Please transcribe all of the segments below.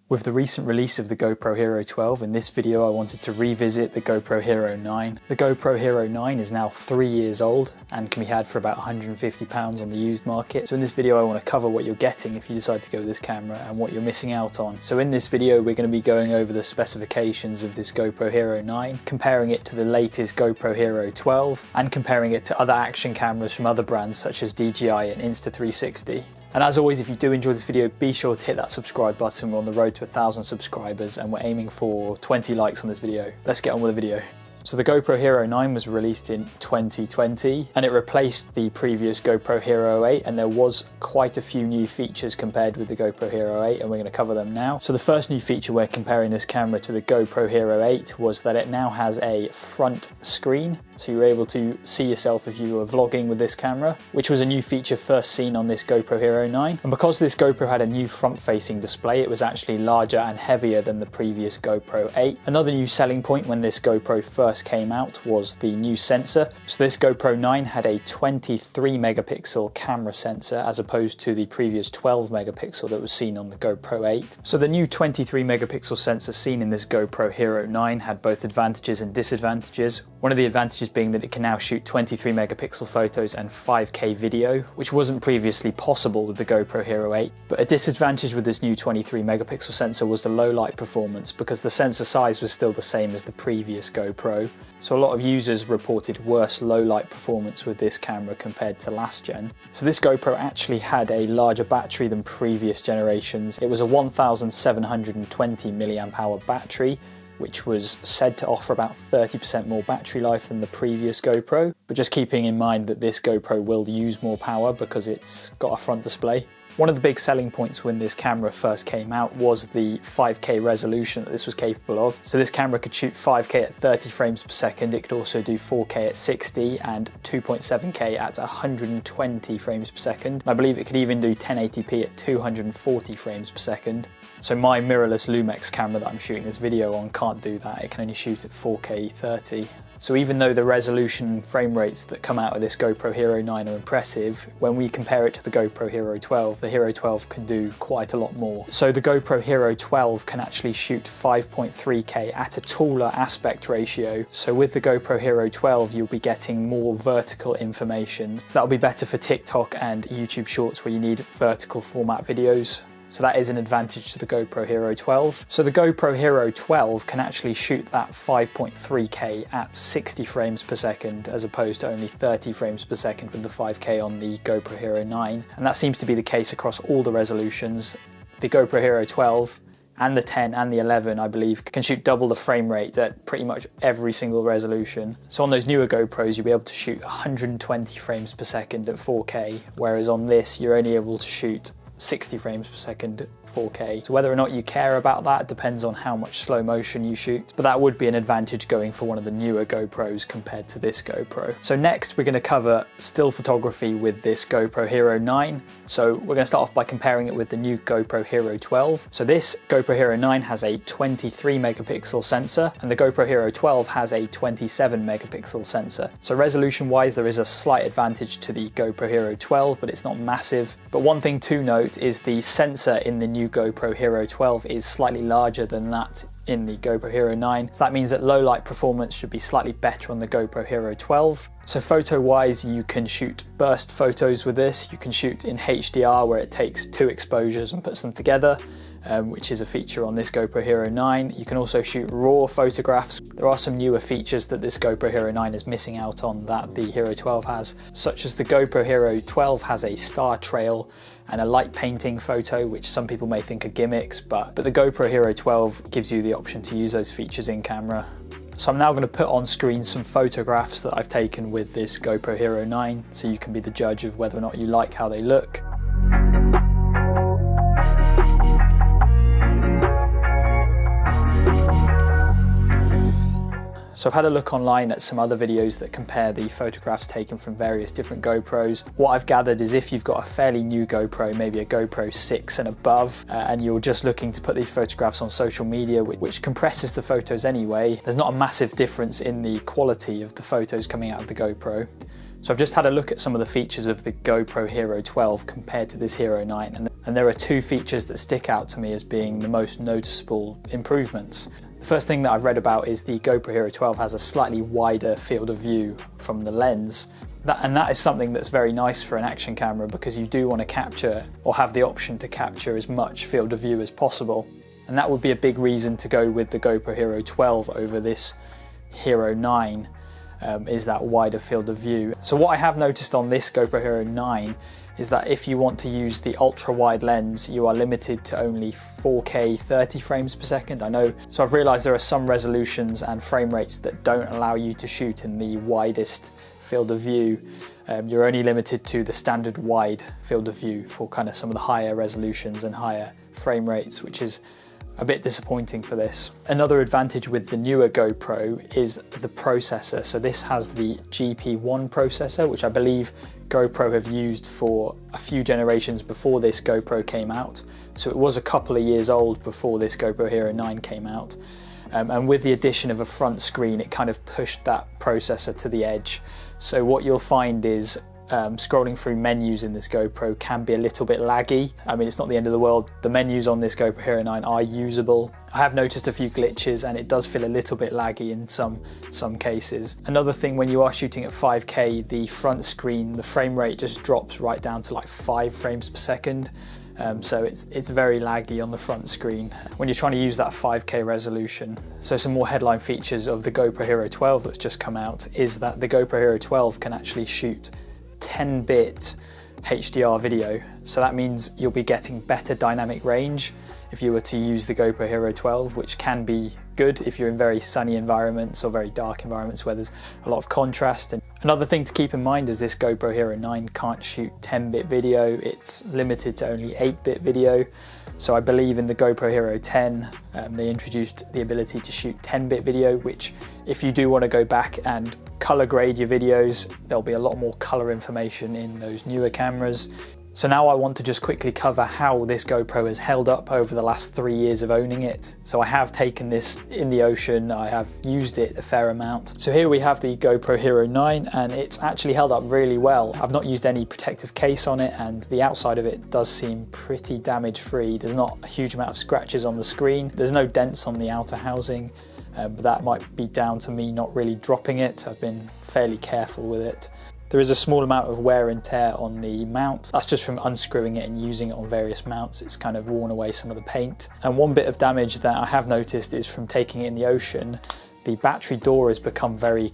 With the recent release of the GoPro Hero 12, in this video I wanted to revisit the GoPro Hero 9. The GoPro Hero 9 is now 3 years old and can be had for about £150 on the used market. So in this video I want to cover what you're getting if you decide to go with this camera and what you're missing out on. So in this video we're going to be going over the specifications of this GoPro Hero 9, comparing it to the latest GoPro Hero 12 and comparing it to other action cameras from other brands such as DJI and Insta360. And as always, if you do enjoy this video, be sure to hit that subscribe button. We're on the road to 1,000 subscribers and we're aiming for 20 likes on this video. Let's get on with the video. So the GoPro Hero 9 was released in 2020 and it replaced the previous GoPro Hero 8, and there was quite a few new features compared with the GoPro Hero 8, and we're going to cover them now. So the first new feature we're comparing this camera to the GoPro Hero 8 was that it now has a front screen. So you're able to see yourself if you were vlogging with this camera, which was a new feature first seen on this GoPro Hero 9. And because this GoPro had a new front-facing display, it was actually larger and heavier than the previous GoPro 8. Another new selling point when this GoPro first came out was the new sensor. So this GoPro 9 had a 23 megapixel camera sensor as opposed to the previous 12 megapixel that was seen on the GoPro 8. So the new 23 megapixel sensor seen in this GoPro Hero 9 had both advantages and disadvantages. One of the advantages being that it can now shoot 23 megapixel photos and 5K video, which wasn't previously possible with the GoPro Hero 8. But a disadvantage with this new 23 megapixel sensor was the low light performance, because the sensor size was still the same as the previous GoPro. So a lot of users reported worse low light performance with this camera compared to last gen. So this GoPro actually had a larger battery than previous generations. It was a 1720 milliamp hour battery, which was said to offer about 30% more battery life than the previous GoPro, but just keeping in mind that this GoPro will use more power because it's got a front display. One of the big selling points when this camera first came out was the 5K resolution that this was capable of. So this camera could shoot 5K at 30 frames per second, it could also do 4K at 60 and 2.7K at 120 frames per second. I believe it could even do 1080p at 240 frames per second. So my mirrorless Lumix camera that I'm shooting this video on can't do that, it can only shoot at 4K 30. So even though the resolution and frame rates that come out of this GoPro Hero 9 are impressive, when we compare it to the GoPro Hero 12, the Hero 12 can do quite a lot more. So the GoPro Hero 12 can actually shoot 5.3K at a taller aspect ratio. So with the GoPro Hero 12, you'll be getting more vertical information. So that'll be better for TikTok and YouTube Shorts where you need vertical format videos. So that is an advantage to the GoPro Hero 12. So the GoPro Hero 12 can actually shoot that 5.3K at 60 frames per second as opposed to only 30 frames per second with the 5K on the GoPro Hero 9. And that seems to be the case across all the resolutions. The GoPro Hero 12 and the 10 and the 11, I believe, can shoot double the frame rate at pretty much every single resolution. So on those newer GoPros, you'll be able to shoot 120 frames per second at 4K, whereas on this, you're only able to shoot 60 frames per second 4K. So whether or not you care about that depends on how much slow motion you shoot, but that would be an advantage going for one of the newer GoPros compared to this GoPro. So next we're going to cover still photography with this GoPro Hero 9. So we're going to start off by comparing it with the new GoPro Hero 12. So this GoPro Hero 9 has a 23 megapixel sensor and the GoPro Hero 12 has a 27 megapixel sensor. So resolution wise there is a slight advantage to the GoPro Hero 12, but it's not massive. But one thing to note is the sensor in the new GoPro Hero 12 is slightly larger than that in the GoPro Hero 9. So that means that low light performance should be slightly better on the GoPro Hero 12. So photo wise, you can shoot burst photos with this. You can shoot in HDR where it takes 2 exposures and puts them together, which is a feature on this GoPro Hero 9. You can also shoot raw photographs. There are some newer features that this GoPro Hero 9 is missing out on that the Hero 12 has, such as the GoPro Hero 12 has a star trail and a light painting photo, which some people may think are gimmicks, but the GoPro Hero 12 gives you the option to use those features in camera. So I'm now going to put on screen some photographs that I've taken with this GoPro Hero 9, so you can be the judge of whether or not you like how they look. So I've had a look online at some other videos that compare the photographs taken from various different GoPros. What I've gathered is if you've got a fairly new GoPro, maybe a GoPro 6 and above, and you're just looking to put these photographs on social media, which compresses the photos anyway, there's not a massive difference in the quality of the photos coming out of the GoPro. So I've just had a look at some of the features of the GoPro Hero 12 compared to this Hero 9, and there are two features that stick out to me as being the most noticeable improvements. The first thing that I've read about is the GoPro Hero 12 has a slightly wider field of view from the lens. And that is something that's very nice for an action camera, because you do want to capture, or have the option to capture, as much field of view as possible. And that would be a big reason to go with the GoPro Hero 12 over this Hero 9. Is that wider field of view. So what I have noticed on this GoPro Hero 9 is that if you want to use the ultra wide lens, you are limited to only 4K 30 frames per second. I know, so I've realized there are some resolutions and frame rates that don't allow you to shoot in the widest field of view. You're only limited to the standard wide field of view for kind of some of the higher resolutions and higher frame rates, which is a bit disappointing for this. Another advantage with the newer GoPro is the processor. So this has the GP1 processor, which I believe GoPro have used for a few generations before this GoPro came out. So it was a couple of years old before this GoPro Hero 9 came out. And with the addition of a front screen, it kind of pushed that processor to the edge. So what you'll find is scrolling through menus in this GoPro can be a little bit laggy. I mean, it's not the end of the world. The menus on this GoPro Hero 9 are usable. I have noticed a few glitches, and it does feel a little bit laggy in some cases. Another thing, when you are shooting at 5K, the front screen, the frame rate just drops right down to like 5 frames per second. So it's very laggy on the front screen when you're trying to use that 5K resolution. So some more headline features of the GoPro Hero 12 that's just come out is that the GoPro Hero 12 can actually shoot 10-bit HDR video. So that means you'll be getting better dynamic range if you were to use the GoPro Hero 12, which can be good if you're in very sunny environments or very dark environments where there's a lot of contrast. And another thing to keep in mind is this GoPro Hero 9 can't shoot 10-bit video. It's limited to only 8-bit video. So I believe in the GoPro Hero 10, they introduced the ability to shoot 10-bit video, which if you do want to go back and color grade your videos, there'll be a lot more color information in those newer cameras. So now I want to just quickly cover how this GoPro has held up over the last 3 years of owning it. So I have taken this in the ocean, I have used it a fair amount. So here we have the GoPro Hero 9, and it's actually held up really well. I've not used any protective case on it, and the outside of it does seem pretty damage free. There's not a huge amount of scratches on the screen. There's no dents on the outer housing, but that might be down to me not really dropping it. I've been fairly careful with it. There is a small amount of wear and tear on the mount. That's just from unscrewing it and using it on various mounts. It's kind of worn away some of the paint. And one bit of damage that I have noticed is from taking it in the ocean, the battery door has become very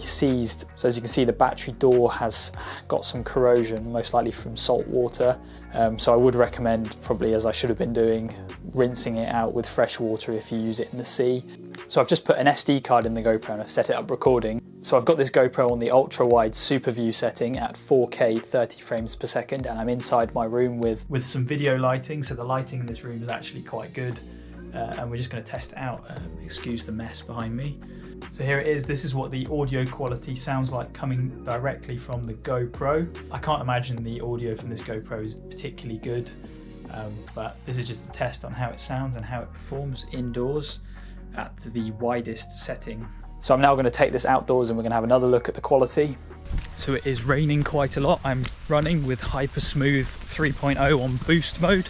seized. So as you can see, the battery door has got some corrosion, most likely from salt water. So I would recommend, probably as I should have been doing, rinsing it out with fresh water if you use it in the sea. So I've just put an SD card in the GoPro and I've set it up recording. So I've got this GoPro on the ultra wide super view setting at 4K 30 frames per second, and I'm inside my room with some video lighting. So the lighting in this room is actually quite good. And we're just going to test it out. Excuse the mess behind me. So here it is. This is what the audio quality sounds like coming directly from the GoPro. I can't imagine the audio from this GoPro is particularly good, but this is just a test on how it sounds and how it performs indoors at the widest setting. So I'm now going to take this outdoors and we're going to have another look at the quality. So it is raining quite a lot. I'm running with Hyper Smooth 3.0 on boost mode.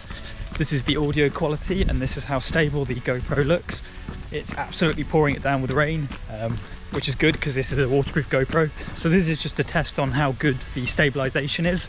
This is the audio quality, and this is how stable the GoPro looks. It's absolutely pouring it down with rain, which is good because this is a waterproof GoPro. So this is just a test on how good the stabilization is.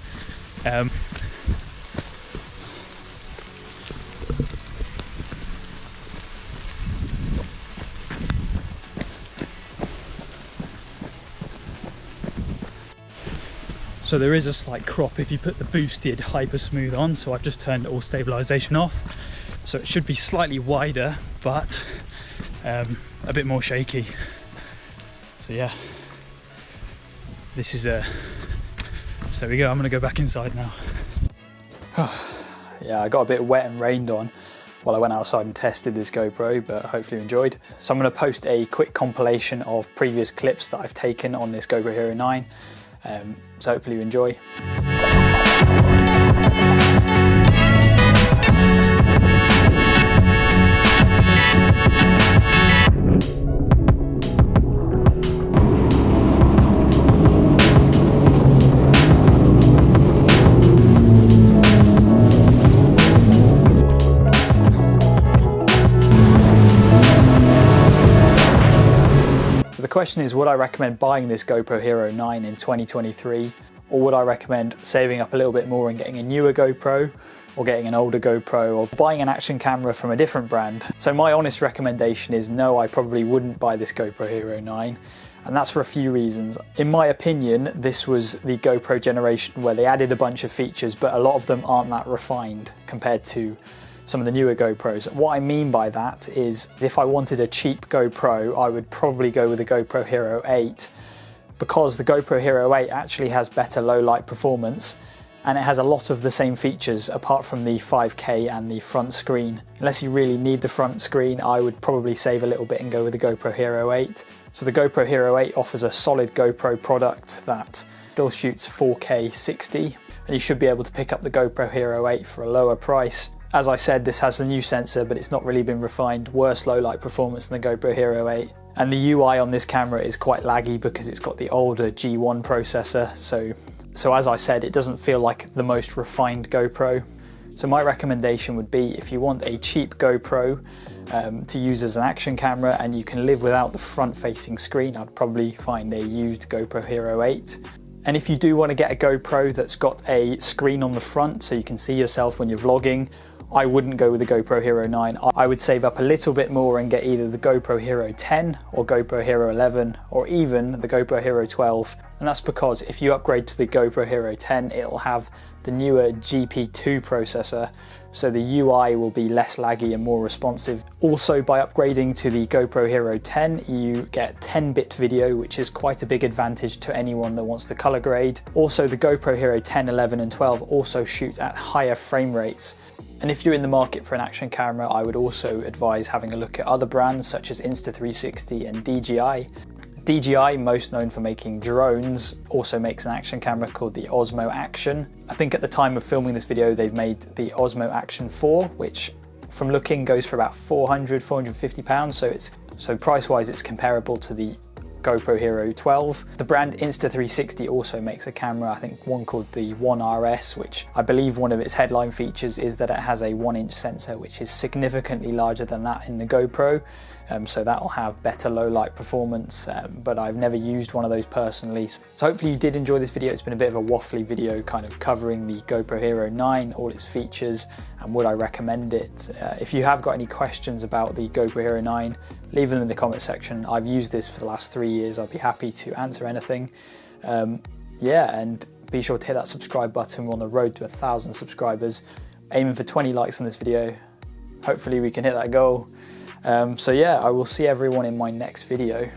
So there is a slight crop if you put the boosted Hyper Smooth on, so I've just turned all stabilization off. So it should be slightly wider, but a bit more shaky. So yeah, this is so there we go. I'm gonna go back inside now. Yeah, I got a bit wet and rained on while I went outside and tested this GoPro, but hopefully you enjoyed. So I'm gonna post a quick compilation of previous clips that I've taken on this GoPro Hero 9. So hopefully you enjoy. question is, would I recommend buying this GoPro Hero 9 in 2023, or would I recommend saving up a little bit more and getting a newer GoPro, or getting an older GoPro, or buying an action camera from a different brand? So my honest recommendation is no, I probably wouldn't buy this GoPro Hero 9, and that's for a few reasons. In my opinion, this was the GoPro generation where they added a bunch of features, but a lot of them aren't that refined compared to some of the newer GoPros. What I mean by that is, if I wanted a cheap GoPro, I would probably go with the GoPro Hero 8, because the GoPro Hero 8 actually has better low light performance, and it has a lot of the same features apart from the 5K and the front screen. Unless you really need the front screen, I would probably save a little bit and go with the GoPro Hero 8. So the GoPro Hero 8 offers a solid GoPro product that still shoots 4K 60, and you should be able to pick up the GoPro Hero 8 for a lower price. As I said, this has the new sensor, but it's not really been refined. Worse low light performance than the GoPro Hero 8. And the UI on this camera is quite laggy because it's got the older G1 processor. So as I said, it doesn't feel like the most refined GoPro. So my recommendation would be, if you want a cheap GoPro to use as an action camera and you can live without the front-facing screen, I'd probably find a used GoPro Hero 8. And if you do want to get a GoPro that's got a screen on the front so you can see yourself when you're vlogging, I wouldn't go with the GoPro Hero 9. I would save up a little bit more and get either the GoPro Hero 10 or GoPro Hero 11 or even the GoPro Hero 12. And that's because if you upgrade to the GoPro Hero 10, it'll have the newer GP2 processor, so the UI will be less laggy and more responsive. Also, by upgrading to the GoPro Hero 10, you get 10-bit video, which is quite a big advantage to anyone that wants to color grade. Also, the GoPro Hero 10, 11 and 12 also shoot at higher frame rates. And if you're in the market for an action camera, I would also advise having a look at other brands such as Insta360 and DJI. DJI, most known for making drones, also makes an action camera called the Osmo Action. I think at the time of filming this video, they've made the Osmo Action 4, which from looking goes for about £400–450. So price-wise, it's comparable to the GoPro Hero 12. The brand Insta360 also makes a camera, I think one called the One RS, which I believe one of its headline features is that it has a 1-inch sensor, which is significantly larger than that in the GoPro. So that'll have better low light performance, but I've never used one of those personally. So hopefully you did enjoy this video. It's been a bit of a waffly video kind of covering the GoPro Hero 9, all its features, and would I recommend it. If you have got any questions about the GoPro Hero 9, leave them in the comment section. I've used this for the last 3 years. I'll be happy to answer anything. Yeah, and be sure to hit that subscribe button. We're on the road to 1,000 subscribers, aiming for 20 likes on this video. Hopefully we can hit that goal. So yeah, I will see everyone in my next video.